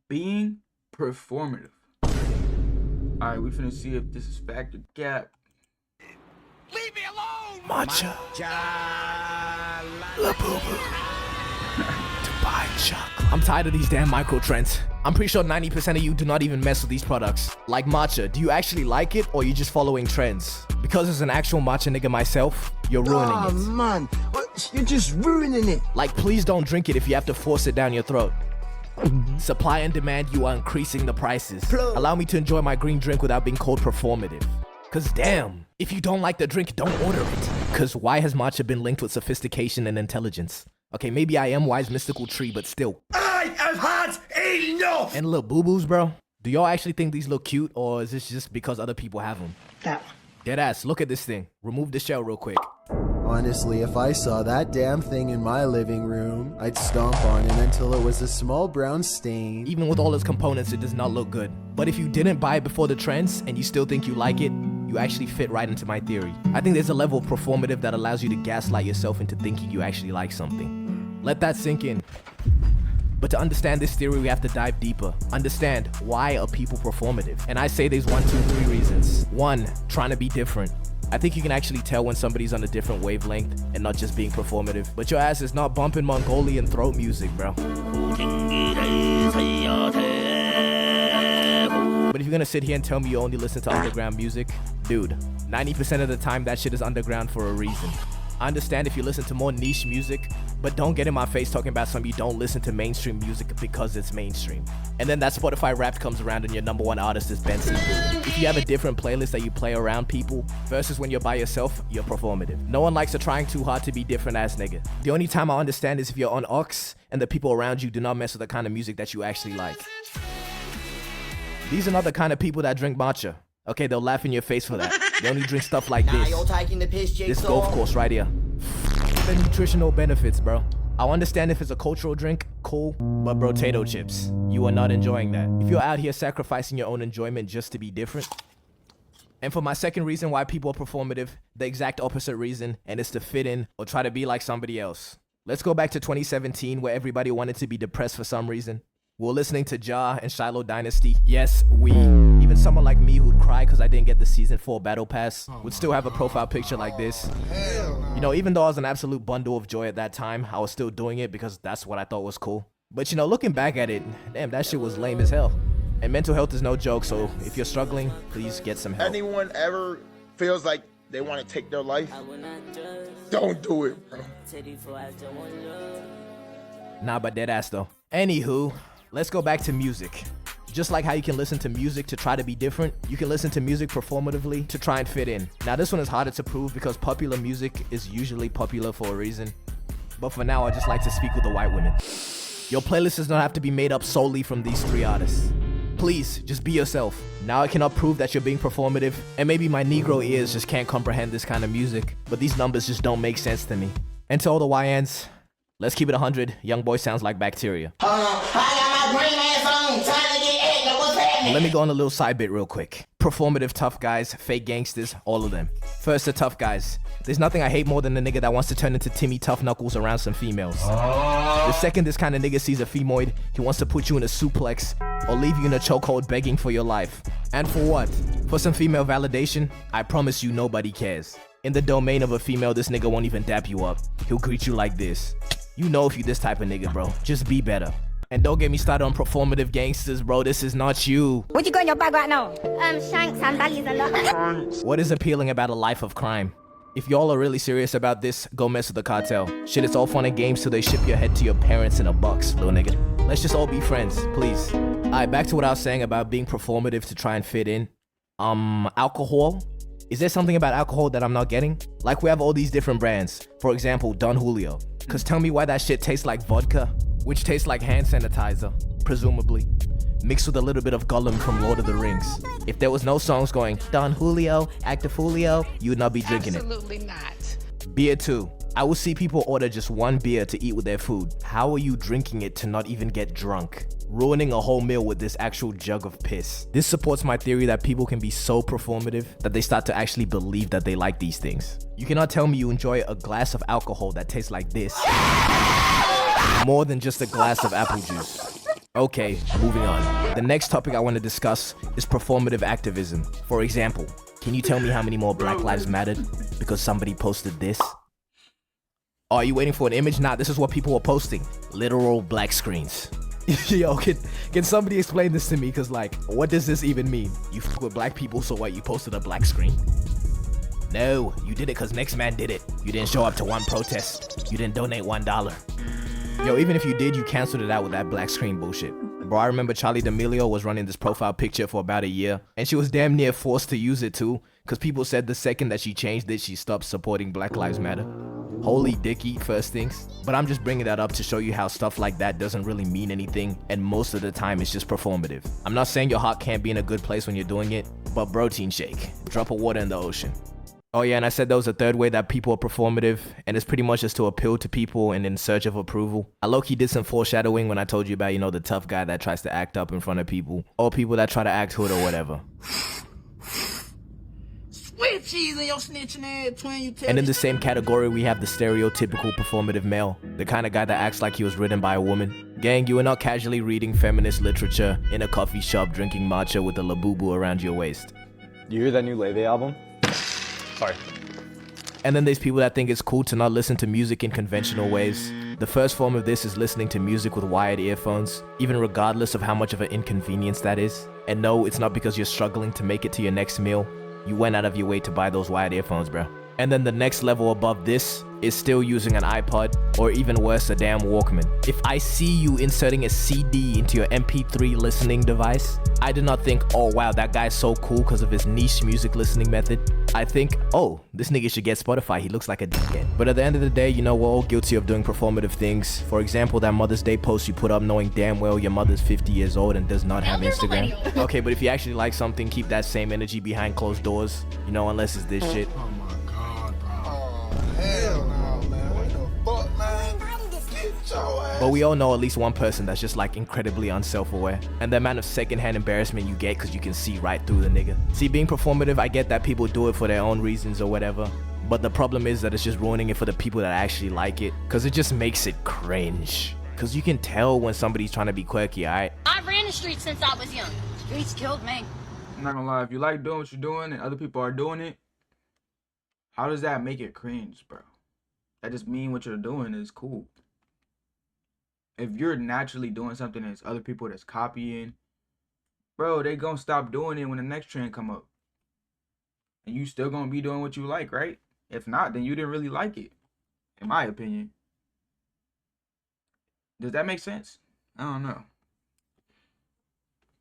being performative. Alright, we finna see if this is fact or gap. Leave me alone! Matcha. La boo boo. Dubai chocolate. I'm tired of these damn micro trends. I'm pretty sure 90% of you do not even mess with these products. Like matcha, do you actually like it or are you just following trends? Because as an actual matcha nigga myself, you're ruining it. Oh man, you're just ruining it. Like, please don't drink it if you have to force it down your throat. Supply and demand, you are increasing the prices. Allow me to enjoy my green drink without being called performative. Cause damn, if you don't like the drink, don't order it. Cause why has matcha been linked with sophistication and intelligence? Okay, maybe I am wise mystical tree, but still. I have had enough! And little boo-boos, bro. Do y'all actually think these look cute, or is this just because other people have them? That one. Deadass, look at this thing. Remove the shell real quick. Honestly, if I saw that damn thing in my living room, I'd stomp on it until it was a small brown stain. Even with all its components, it does not look good. But if you didn't buy it before the trends, and you still think you like it, you actually fit right into my theory. I think there's a level of performative that allows you to gaslight yourself into thinking you actually like something. Let that sink in. But to understand this theory, we have to dive deeper. Understand, why are people performative? And I say there's 1, 2, 3 reasons. 1, trying to be different. I think you can actually tell when somebody's on a different wavelength and not just being performative. But your ass is not bumping Mongolian throat music, bro. But if you're gonna sit here and tell me you only listen to underground music, dude, 90% of the time that shit is underground for a reason. I understand if you listen to more niche music, but don't get in my face talking about some you don't listen to mainstream music because it's mainstream. And then that Spotify Wrapped comes around and your #1 artist is Benson. If you have a different playlist that you play around people versus when you're by yourself, you're performative. No one likes a trying too hard to be different ass nigga. The only time I understand is if you're on Ox and the people around you do not mess with the kind of music that you actually like. These are not the kind of people that drink matcha. Okay, they'll laugh in your face for that. They only drink stuff like this. You're taking the piss, This golf course right here. The nutritional benefits, bro. I'll understand if it's a cultural drink, cool, but bro, potato chips, you are not enjoying that. If you're out here sacrificing your own enjoyment just to be different. And for my second reason why people are performative, the exact opposite reason, and it's to fit in or try to be like somebody else. Let's go back to 2017 where everybody wanted to be depressed for some reason. We're listening to Ja and Shiloh Dynasty. Yes, we. Even someone like me who'd cry because I didn't get the season 4 battle pass would still have a profile picture like this. You know, even though I was an absolute bundle of joy at that time, I was still doing it because that's what I thought was cool. But you know, looking back at it, damn, that shit was lame as hell. And mental health is no joke, so if you're struggling, please get some help. Anyone ever feels like they want to take their life? Don't do it, bro. Nah, but deadass though. Anywho, let's go back to music. Just like how you can listen to music to try to be different, you can listen to music performatively to try and fit in. Now this one is harder to prove because popular music is usually popular for a reason. But for now, I just like to speak with the white women. Your playlist does not have to be made up solely from these 3 artists. Please, just be yourself. Now I cannot prove that you're being performative, and maybe my Negro ears just can't comprehend this kind of music, but these numbers just don't make sense to me. And to all the YNs, let's keep it 100. Young boy sounds like bacteria. Let me go on a little side bit real quick. Performative tough guys, fake gangsters, all of them. First, the tough guys. There's nothing I hate more than a nigga that wants to turn into Timmy Tough Knuckles around some females. The second this kind of nigga sees a femoid, he wants to put you in a suplex or leave you in a chokehold begging for your life. And for what? For some female validation? I promise you nobody cares. In the domain of a female, this nigga won't even dap you up. He'll greet you like this. You know if you this type of nigga, bro. Just be better. And don't get me started on performative gangsters, bro. This is not you. What you got in your bag right now? Shanks and bellies a lot. What is appealing about a life of crime? If y'all are really serious about this, go mess with the cartel. Shit, it's all fun and games till they ship your head to your parents in a box, little nigga. Let's just all be friends, please. Alright, back to what I was saying about being performative to try and fit in. Alcohol? Is there something about alcohol that I'm not getting? Like we have all these different brands. For example, Don Julio. Cause tell me why that shit tastes like vodka, which tastes like hand sanitizer, presumably, mixed with a little bit of Gollum from Lord of the Rings. If there was no songs going, Don Julio, Actifulio, you would not be drinking Absolutely not. Beer too. I will see people order just 1 beer to eat with their food. How are you drinking it to not even get drunk? Ruining a whole meal with this actual jug of piss. This supports my theory that people can be so performative that they start to actually believe that they like these things. You cannot tell me you enjoy a glass of alcohol that tastes like this more than just a glass of apple juice. Okay, moving on. The next topic I want to discuss is performative activism. For example, can you tell me how many more Black Lives mattered because somebody posted this? Oh, are you waiting for an image? Nah, this is what people were posting. Literal black screens. Yo, can somebody explain this to me? Cause like, what does this even mean? You f with black people, so what, you posted a black screen? No, you did it cause next man did it. You didn't show up to one protest. You didn't donate $1. Yo, even if you did, you canceled it out with that black screen bullshit. Bro, I remember Charlie D'Amelio was running this profile picture for about a year, and she was damn near forced to use it too, cause people said the second that she changed it, she stopped supporting Black Lives Matter. Holy dicky, first things. But I'm just bringing that up to show you how stuff like that doesn't really mean anything, and most of the time it's just performative. I'm not saying your heart can't be in a good place when you're doing it, but protein shake. Drop of water in the ocean. Oh yeah, and I said there was a third way that people are performative, and it's pretty much just to appeal to people and in search of approval. I low-key did some foreshadowing when I told you about, you know, the tough guy that tries to act up in front of people, or people that try to act hood or whatever. Sweet cheese in your snitching ass, twin. You tell And in the same category, we have the stereotypical performative male, the kind of guy that acts like he was ridden by a woman. Gang, you are not casually reading feminist literature in a coffee shop drinking matcha with a labubu around your waist. You hear that new Leve album? Sorry. And then there's people that think it's cool to not listen to music in conventional ways. The first form of this is listening to music with wired earphones, even regardless of how much of an inconvenience that is. And no, it's not because you're struggling to make it to your next meal. You went out of your way to buy those wired earphones, bro. And then the next level above this is still using an iPod, or even worse, a damn Walkman. If I see you inserting a CD into your MP3 listening device, I do not think, oh wow, that guy's so cool because of his niche music listening method. I think, oh, this nigga should get Spotify, he looks like a dickhead. But at the end of the day, you know, we're all guilty of doing performative things. For example, that Mother's Day post you put up knowing damn well your mother's 50 years old and does not have Instagram. Okay, but if you actually like something, keep that same energy behind closed doors, you know, unless it's this shit. Oh my God, bro. Oh, hell no, man. What the fuck, man? Get your ass. But we all know at least one person that's just like incredibly unself-aware. And the amount of secondhand embarrassment you get because you can see right through the nigga. See, being performative, I get that people do it for their own reasons or whatever. But the problem is that it's just ruining it for the people that actually like it. Because it just makes it cringe. Because you can tell when somebody's trying to be quirky, alright? I ran the streets since I was young. Streets killed me. I'm not gonna lie, if you like doing what you're doing and other people are doing it, how does that make it cringe, bro? That just mean what you're doing is cool. If you're naturally doing something and it's other people that's copying, bro, they gonna stop doing it when the next trend come up. And you still gonna be doing what you like, right? If not, then you didn't really like it, in my opinion. Does that make sense? I don't know.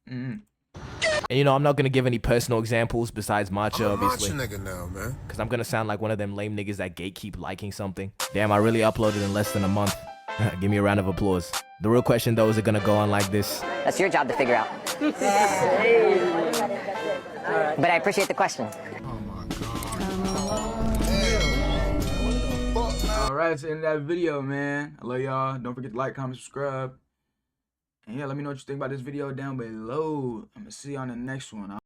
And you know, I'm not gonna give any personal examples besides matcha, obviously. I'm a matcha nigga now, man. Because I'm gonna sound like one of them lame niggas that gatekeep liking something. Damn, I really uploaded in less than a month. Give me a round of applause. The real question though, is it gonna go on like this? That's your job to figure out. But I appreciate the question. Oh my God. Hell, what the fuck, man? Alright, that's the end of that video, man. I love y'all. Don't forget to like, comment, subscribe. And yeah, let me know what you think about this video down below. I'm gonna see you on the next one.